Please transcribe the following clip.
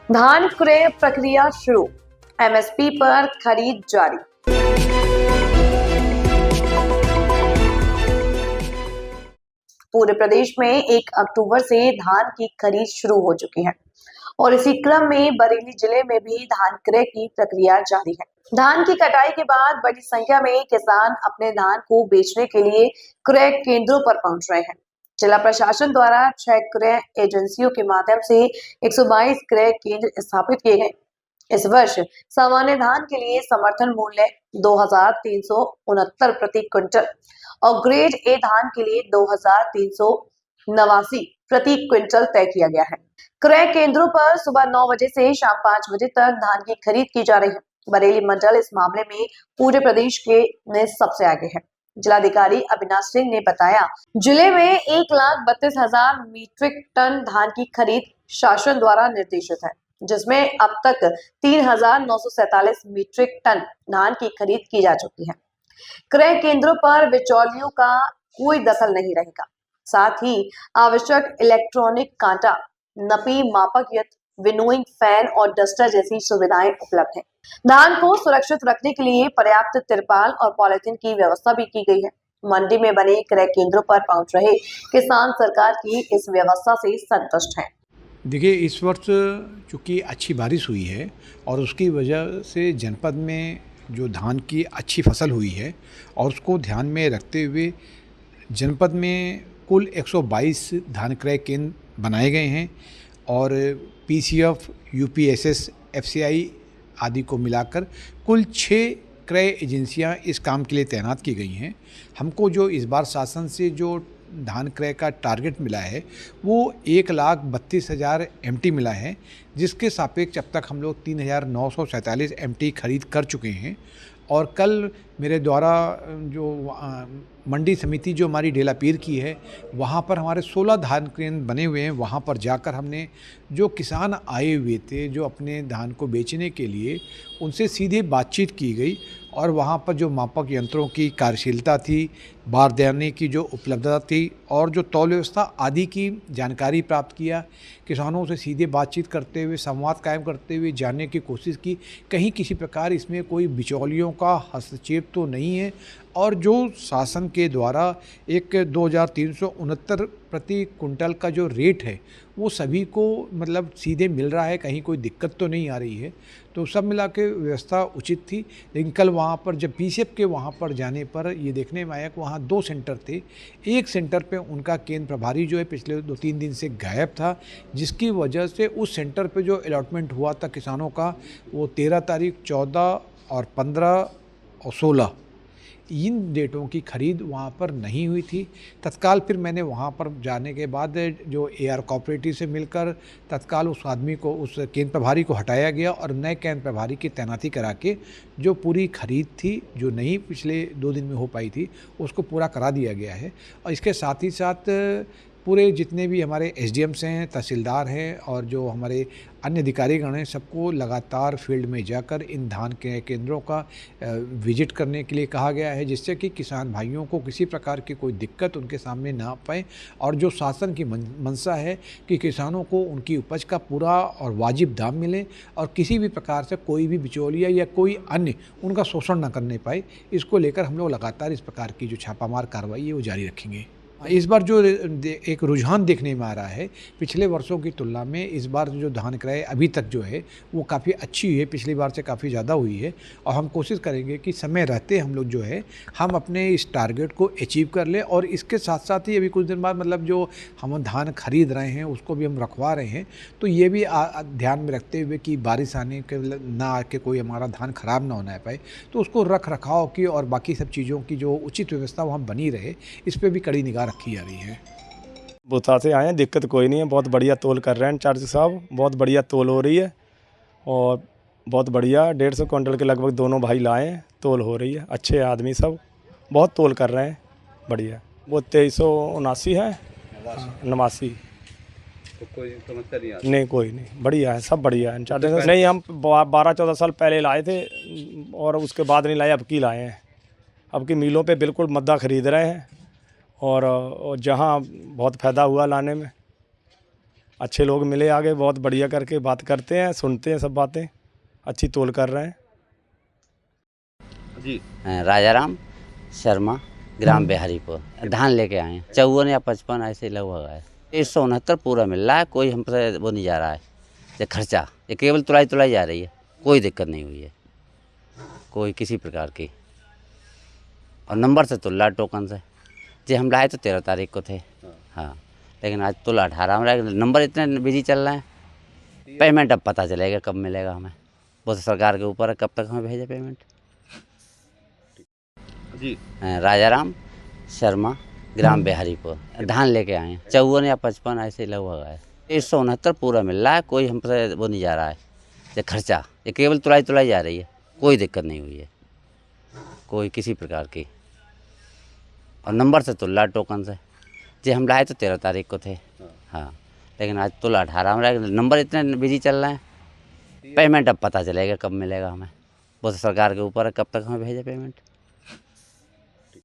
धान क्रय प्रक्रिया शुरू, एमएसपी पर खरीद जारी। पूरे प्रदेश में 1 अक्टूबर से धान की खरीद शुरू हो चुकी है और इसी क्रम में बरेली जिले में भी धान क्रय की प्रक्रिया जारी है। धान की कटाई के बाद बड़ी संख्या में किसान अपने धान को बेचने के लिए क्रय केंद्रों पर पहुंच रहे हैं। जिला प्रशासन द्वारा 6 क्रय एजेंसियों के माध्यम से 122 क्रय केंद्र स्थापित किए गए। इस वर्ष सामान्य धान के लिए समर्थन मूल्य 2369 प्रति क्विंटल और ग्रेड ए धान के लिए 2389 प्रति क्विंटल तय किया गया है। क्रय केंद्रों पर सुबह 9 बजे से शाम 5 बजे तक धान की खरीद की जा रही है। बरेली मंडल इस मामले में पूरे प्रदेश के में सबसे आगे है। जिलाधिकारी अविनाश सिंह ने बताया, जिले में 1,32,000 मीट्रिक टन धान की खरीद शासन द्वारा निर्देशित है, जिसमें अब तक 3,947 मीट्रिक टन धान की खरीद की जा चुकी है। क्रय केंद्रों पर बिचौलियों का कोई दखल नहीं रहेगा। साथ ही आवश्यक इलेक्ट्रॉनिक कांटा, नपी, मापक यंत्र, विनोइंग फैन और डस्टर जैसी सुविधाएं उपलब्ध हैं। धान को सुरक्षित रखने के लिए पर्याप्त तिरपाल और पॉलिथीन की व्यवस्था भी की गई है। मंडी में बने क्रय केंद्रों पर पहुंच रहे किसान सरकार की इस व्यवस्था से संतुष्ट हैं। देखिए, इस वर्ष चूँकि अच्छी बारिश हुई है और उसकी वजह से जनपद में जो धान की अच्छी फसल हुई है और उसको ध्यान में रखते हुए जनपद में कुल 122 धान क्रय केंद्र बनाए गए हैं और पीसीएफ, यूपीएसएस, एफसीआई आदि को मिलाकर कुल 6 क्रय एजेंसियां इस काम के लिए तैनात की गई हैं। हमको जो इस बार शासन से जो धान क्रय का टारगेट मिला है वो 1,32,000 एमटी मिला है, जिसके सापेक्ष अब तक हम लोग 3,947 एमटी खरीद कर चुके हैं। और कल मेरे द्वारा जो मंडी समिति जो हमारी डेलापीर की है, वहाँ पर हमारे 16 धान केंद्र बने हुए हैं। वहाँ पर जाकर हमने जो किसान आए हुए थे जो अपने धान को बेचने के लिए, उनसे सीधे बातचीत की गई और वहाँ पर जो मापक यंत्रों की कार्यशीलता थी, बारदाने की जो उपलब्धता थी और जो तौल व्यवस्था आदि की जानकारी प्राप्त किया। किसानों से सीधे बातचीत करते हुए, संवाद कायम करते हुए जानने की कोशिश की कहीं किसी प्रकार इसमें कोई बिचौलियों का हस्तक्षेप तो नहीं है और जो शासन के द्वारा एक 2,369 प्रति कुंटल का जो रेट है वो सभी को मतलब सीधे मिल रहा है, कहीं कोई दिक्कत तो नहीं आ रही है। तो सब मिला के व्यवस्था उचित थी। लेकिन कल वहाँ पर जब पीसीएफ के वहाँ पर जाने पर ये देखने में आया कि वहाँ 2 सेंटर थे। एक सेंटर पे उनका केंद्र प्रभारी जो है पिछले 2-3 दिन से गायब था, जिसकी वजह से उस सेंटर पे जो अलॉटमेंट हुआ था किसानों का वो 13 तारीख, 14 और 15 और 16 इन डेटों की खरीद वहाँ पर नहीं हुई थी। तत्काल फिर मैंने वहाँ पर जाने के बाद जो एआर कोऑपरेटिव से मिलकर तत्काल उस आदमी को, उस केंद्र प्रभारी को हटाया गया और नए केंद्र प्रभारी की तैनाती करा के जो पूरी खरीद थी, जो नहीं पिछले 2 दिन में हो पाई थी, उसको पूरा करा दिया गया है। और इसके साथ ही साथ पूरे जितने भी हमारे एसडीएम्स हैं, तहसीलदार हैं और जो हमारे अन्य अधिकारीगण हैं, सबको लगातार फील्ड में जाकर इन धान के केंद्रों का विजिट करने के लिए कहा गया है, जिससे कि किसान भाइयों को किसी प्रकार की कोई दिक्कत उनके सामने ना आ पाए। और जो शासन की मंशा है कि किसानों को उनकी उपज का पूरा और वाजिब दाम मिले और किसी भी प्रकार से कोई भी बिचौलिया या कोई अन्य उनका शोषण न करने पाए, इसको लेकर हम लोग लगातार इस प्रकार की जो छापामार कार्रवाई है वो जारी रखेंगे। इस बार जो एक रुझान देखने में आ रहा है पिछले वर्षों की तुलना में, इस बार जो धान क्रय अभी तक जो है वो काफ़ी अच्छी हुई है, पिछली बार से काफ़ी ज़्यादा हुई है। और हम कोशिश करेंगे कि समय रहते हम लोग जो है हम अपने इस टारगेट को अचीव कर लें। और इसके साथ साथ ही अभी कुछ दिन बाद मतलब जो हम धान खरीद रहे हैं उसको भी हम रखवा रहे हैं, तो ये भी ध्यान में रखते हुए कि बारिश आने के ना आके कोई हमारा धान ख़राब ना होना पाए, तो उसको रख रखाव की और बाकी सब चीज़ों की जो उचित व्यवस्था वहाँ बनी रहे, इस पर भी कड़ी निगाह रखी जा रही है। बुता से आए हैं, दिक्कत कोई नहीं है। बहुत बढ़िया तोल कर रहे हैं इंचार्ज साहब, बहुत बढ़िया तोल हो रही है और बहुत बढ़िया 150 क्विंटल के लगभग दोनों भाई लाए हैं, तोल हो रही है। अच्छे आदमी सब बहुत तोल कर रहे हैं, बढ़िया। वो 2379 है, 89। तो कोई समस्या नहीं आती? नहीं, कोई नहीं, बढ़िया है, सब बढ़िया है। इंचार्ज नहीं, हम 12-14 साल पहले लाए थे और उसके बाद नहीं लाए, अब की लाए हैं। अब की मिलों पे बिल्कुल मद्दा खरीद रहे हैं और जहाँ बहुत फ़ायदा हुआ लाने में। अच्छे लोग मिले आगे, बहुत बढ़िया करके बात करते हैं, सुनते हैं सब बातें, अच्छी तोल कर रहे हैं। जी राजाराम शर्मा, ग्राम बिहारीपुर। धान लेके आए हैं 54 या 55 ऐसे लगभग है। 169 पूरा मिल रहा है, कोई हमसे वो नहीं जा रहा है ये खर्चा, ये केवल तुलाई जा रही है, कोई दिक्कत नहीं हुई है कोई किसी प्रकार की। और नंबर से तुल्ला टोकन से जी हम लाए तो 13 तारीख को थे, हाँ, लेकिन आज तुला 18 में रहा। नंबर इतने बिजी चल रहे हैं, पेमेंट अब पता चलेगा कब मिलेगा हमें, वो तो सरकार के ऊपर है कब तक हमें भेजे पेमेंट। जी राजाराम शर्मा, ग्राम बिहारीपुर। धान लेके आए हैं 54 या 55 ऐसे लगभग है। 169 पूरा मिल रहा है, कोई हमसे वो नहीं जा रहा है ये खर्चा, ये केवल तुलाई जा रही है, कोई दिक्कत नहीं हुई है कोई किसी प्रकार की। और नंबर से तुल्ला टोकन से जी हम लाए तो 13 तारीख को थे, हाँ, लेकिन आज तुला 18 में रहा। नंबर इतने बिजी चल रहे हैं, पेमेंट अब पता चलेगा कब मिलेगा हमें, वो तो सरकार के ऊपर है कब तक हमें भेजे पेमेंट।